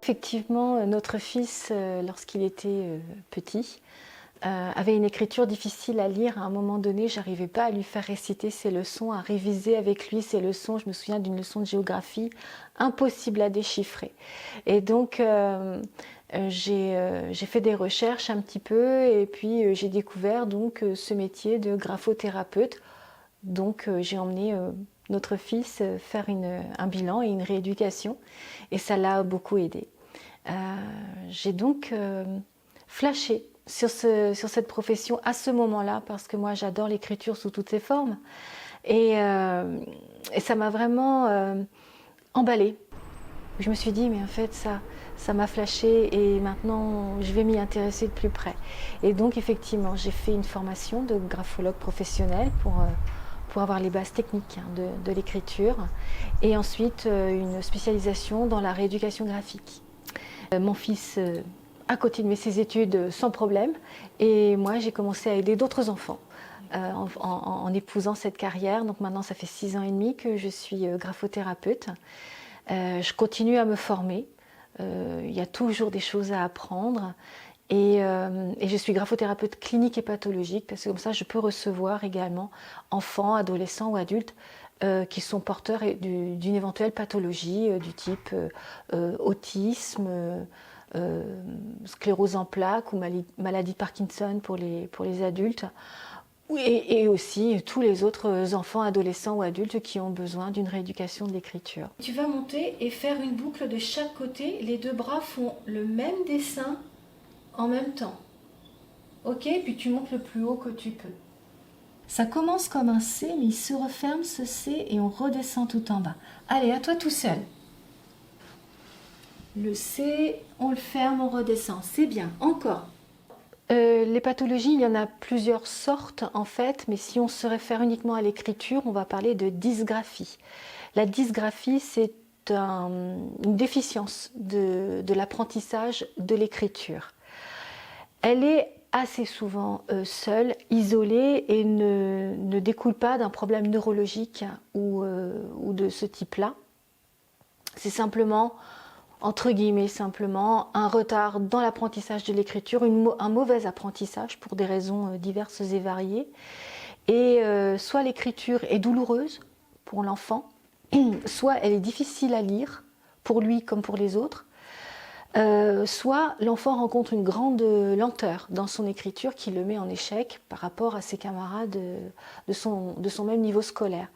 Effectivement, notre fils, lorsqu'il était petit, avait une écriture difficile à lire. À un moment donné, j'arrivais pas à lui faire réciter ses leçons, à réviser avec lui ses leçons. Je me souviens d'une leçon de géographie impossible à déchiffrer. Et donc, j'ai fait des recherches un petit peu et puis j'ai découvert donc ce métier de graphothérapeute. Donc, j'ai emmené notre fils faire un bilan et une rééducation et ça l'a beaucoup aidé. J'ai donc flashé sur cette profession à ce moment-là parce que moi j'adore l'écriture sous toutes ses formes et ça m'a vraiment emballée. Je me suis dit mais en fait ça m'a flashé et maintenant je vais m'y intéresser de plus près. Et donc effectivement j'ai fait une formation de graphologue professionnel pour avoir les bases techniques de l'écriture et ensuite une spécialisation dans la rééducation graphique. Mon fils a continué ses études sans problème et moi j'ai commencé à aider d'autres enfants en épousant cette carrière. Donc maintenant ça fait 6 ans et demi que je suis graphothérapeute. Je continue à me former, il y a toujours des choses à apprendre et je suis graphothérapeute clinique et pathologique parce que comme ça je peux recevoir également enfants, adolescents ou adultes qui sont porteurs d'une éventuelle pathologie du type autisme, sclérose en plaques ou maladie de Parkinson pour les adultes, et aussi tous les autres enfants, adolescents ou adultes qui ont besoin d'une rééducation de l'écriture. Tu vas monter et faire une boucle de chaque côté. Les deux bras font le même dessin en même temps. Ok, puis tu montes le plus haut que tu peux. Ça commence comme un C, mais il se referme ce C et on redescend tout en bas. Allez, à toi tout seul. Le C, on le ferme, on redescend. C'est bien. Encore. Les pathologies, il y en a plusieurs sortes en fait, mais si on se réfère uniquement à l'écriture, on va parler de dysgraphie. La dysgraphie, c'est une déficience de l'apprentissage de l'écriture. Elle est assez souvent seule, isolée et ne découle pas d'un problème neurologique ou de ce type-là. C'est simplement, entre guillemets, simplement un retard dans l'apprentissage de l'écriture, un mauvais apprentissage pour des raisons diverses et variées. Et soit l'écriture est douloureuse pour l'enfant, soit elle est difficile à lire pour lui comme pour les autres, soit l'enfant rencontre une grande lenteur dans son écriture qui le met en échec par rapport à ses camarades de son même niveau scolaire.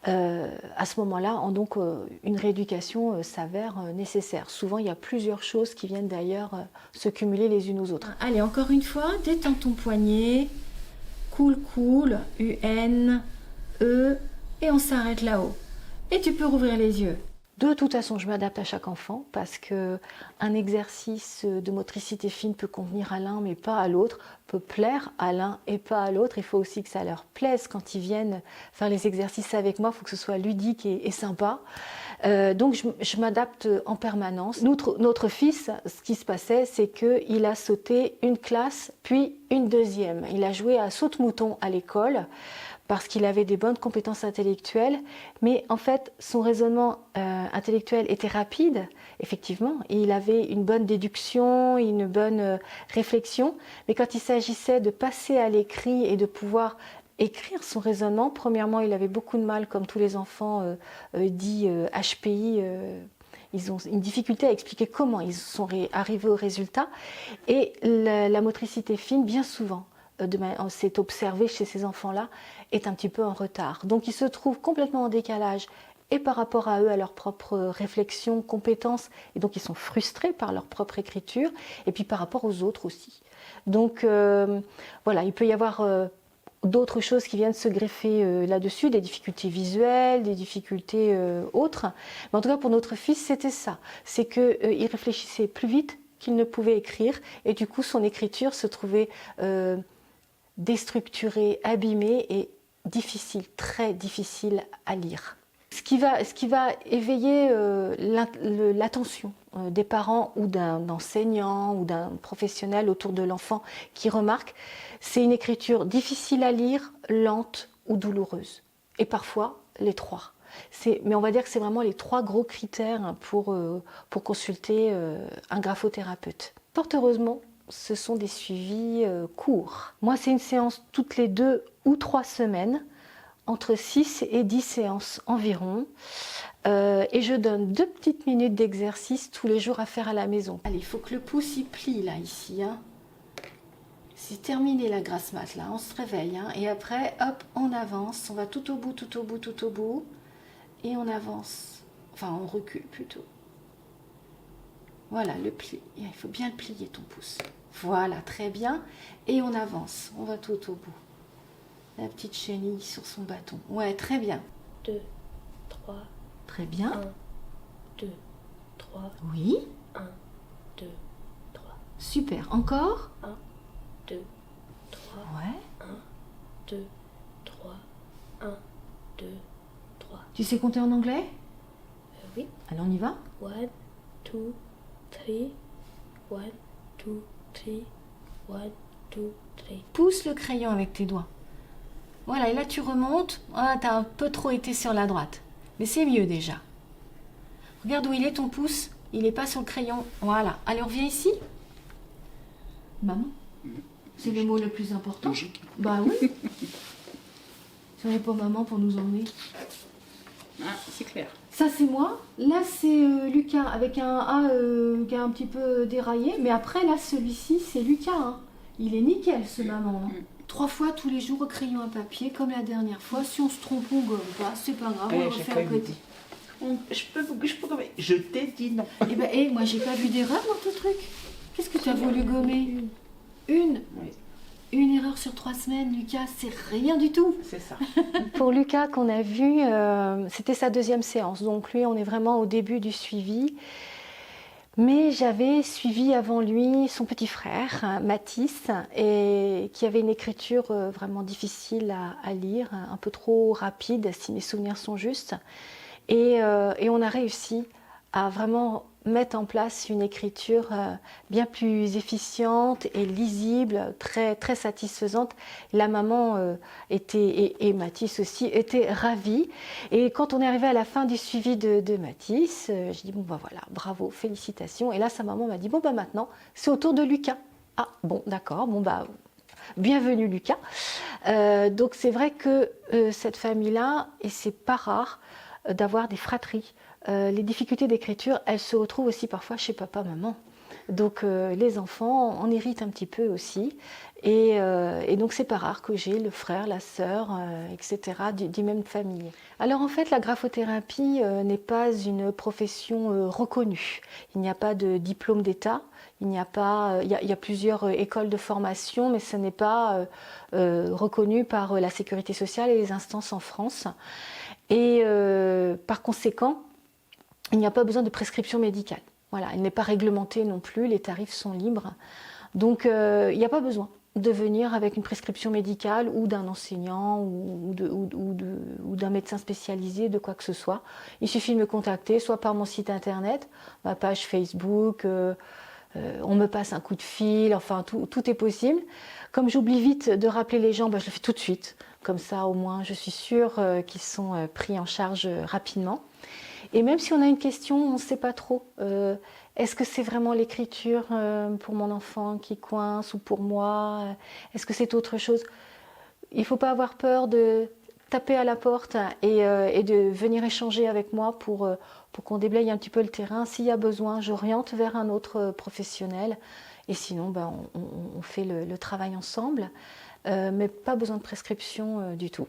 À ce moment-là, donc, une rééducation s'avère nécessaire. Souvent, il y a plusieurs choses qui viennent d'ailleurs se cumuler les unes aux autres. Allez, encore une fois, détends ton poignet. Cool, cool, UN, E, et on s'arrête là-haut. Et tu peux rouvrir les yeux. De toute façon, je m'adapte à chaque enfant parce qu'un exercice de motricité fine peut convenir à l'un mais pas à l'autre, peut plaire à l'un et pas à l'autre. Il faut aussi que ça leur plaise quand ils viennent faire les exercices avec moi, il faut que ce soit ludique et sympa. Donc je m'adapte en permanence. Notre fils, ce qui se passait, c'est qu'il a sauté une classe puis une deuxième. Il a joué à saute-mouton à l'école parce qu'il avait des bonnes compétences intellectuelles, mais en fait son raisonnement intellectuel était rapide, effectivement, et il avait une bonne déduction, une bonne réflexion, mais quand il s'agissait de passer à l'écrit et de pouvoir écrire son raisonnement, premièrement il avait beaucoup de mal, comme tous les enfants dits HPI, ils ont une difficulté à expliquer comment ils sont arrivés au résultat, et la motricité fine, bien souvent, c'est observé chez ces enfants-là, est un petit peu en retard. Donc ils se trouvent complètement en décalage et par rapport à eux, à leur propre réflexion, compétences, et donc ils sont frustrés par leur propre écriture, et puis par rapport aux autres aussi. Donc voilà, il peut y avoir d'autres choses qui viennent se greffer là-dessus, des difficultés visuelles, des difficultés autres. Mais en tout cas, pour notre fils, c'était ça. C'est qu'il réfléchissait plus vite qu'il ne pouvait écrire, et du coup, son écriture se trouvait déstructurée, abîmée et difficile, très difficile à lire. Ce qui va éveiller l'attention des parents ou d'un enseignant ou d'un professionnel autour de l'enfant qui remarque, c'est une écriture difficile à lire, lente ou douloureuse. Et parfois, les trois. Mais on va dire que c'est vraiment les 3 gros critères pour consulter un graphothérapeute. Fort heureusement, ce sont des suivis courts. Moi, c'est une séance toutes les 2 ou 3 semaines, entre 6 et 10 séances environ. Et je donne 2 petites minutes d'exercice tous les jours à faire à la maison. Allez, il faut que le pouce y plie là, ici. Hein. C'est terminé la grasse mat là, on se réveille. Hein. Et après, hop, on avance. On va tout au bout, tout au bout, tout au bout. Et on avance. Enfin, on recule plutôt. Voilà, le pli. Il faut bien le plier ton pouce. Voilà, très bien. Et on avance. On va tout au bout. La petite chenille sur son bâton. Ouais, très bien. 2, 3. Très bien. 1, 2, 3. Oui. 1, 2, 3. Super. Encore. 1, 2, 3. Ouais. 1, 2, 3. 1, 2, 3. Tu sais compter en anglais? Oui. Allez, on y va. 1, 2, 3. 1, 2, 3. 1, 2, 3. Pousse le crayon avec tes doigts. Voilà, et là tu remontes. Ah, t'as un peu trop été sur la droite. Mais c'est mieux déjà. Regarde où il est ton pouce. Il n'est pas sur le crayon. Voilà. Allez, on revient ici. Maman. C'est le mot le plus important. Logique. Bah oui. Si on n'est pas maman pour nous emmener. Ah, c'est clair. Ça c'est moi. Là c'est Lucas avec un A qui est un petit peu déraillé. Mais après là celui-ci c'est Lucas. Hein. Il est nickel ce maman. Hein. 3 fois tous les jours au crayon à papier comme la dernière fois. Si on se trompe on gomme pas. C'est pas grave. On le refait à côté. Je t'ai dit non. Eh ben, moi j'ai pas vu d'erreur dans ton truc. Qu'est-ce que tu as voulu gommer? Une. Oui, Une erreur sur 3 semaines, Lucas, c'est rien du tout. c'est ça. Pour Lucas qu'on a vu, c'était sa 2e séance. Donc lui, on est vraiment au début du suivi. Mais j'avais suivi avant lui son petit frère, Mathis, et qui avait une écriture vraiment difficile à lire, un peu trop rapide, si mes souvenirs sont justes. Et on a réussi à vraiment mettre en place une écriture bien plus efficiente et lisible, très, très satisfaisante. La maman et Mathis aussi étaient ravis. Et quand on est arrivé à la fin du suivi de Mathis, j'ai dit bon bah voilà, bravo, félicitations. Et là sa maman m'a dit bon bah maintenant c'est au tour de Lucas. Ah bon d'accord, bon bah bienvenue Lucas. Donc c'est vrai que cette famille-là, et c'est pas rare d'avoir des fratries. Les difficultés d'écriture, elles se retrouvent aussi parfois chez papa, maman. Donc les enfants en héritent un petit peu aussi. Et donc c'est pas rare que j'ai le frère, la sœur, etc. du même famille. Alors en fait la graphothérapie n'est pas une profession reconnue. Il n'y a pas de diplôme d'État. Il y a plusieurs écoles de formation, mais ce n'est pas reconnu par la sécurité sociale et les instances en France. Et par conséquent, il n'y a pas besoin de prescription médicale. Voilà, elle n'est pas réglementée non plus, les tarifs sont libres. Donc il n'y a pas besoin de venir avec une prescription médicale ou d'un enseignant ou d'un médecin spécialisé, de quoi que ce soit. Il suffit de me contacter, soit par mon site internet, ma page Facebook, on me passe un coup de fil, enfin tout est possible. Comme j'oublie vite de rappeler les gens, je le fais tout de suite. Comme ça, au moins, je suis sûre qu'ils sont pris en charge rapidement. Et même si on a une question, on ne sait pas trop. Est-ce que c'est vraiment l'écriture pour mon enfant qui coince ou pour moi? Est-ce que c'est autre chose? Il ne faut pas avoir peur de taper à la porte et de venir échanger avec moi pour qu'on déblaye un petit peu le terrain. S'il y a besoin, j'oriente vers un autre professionnel. Et sinon, on fait le travail ensemble. Mais pas besoin de prescription du tout.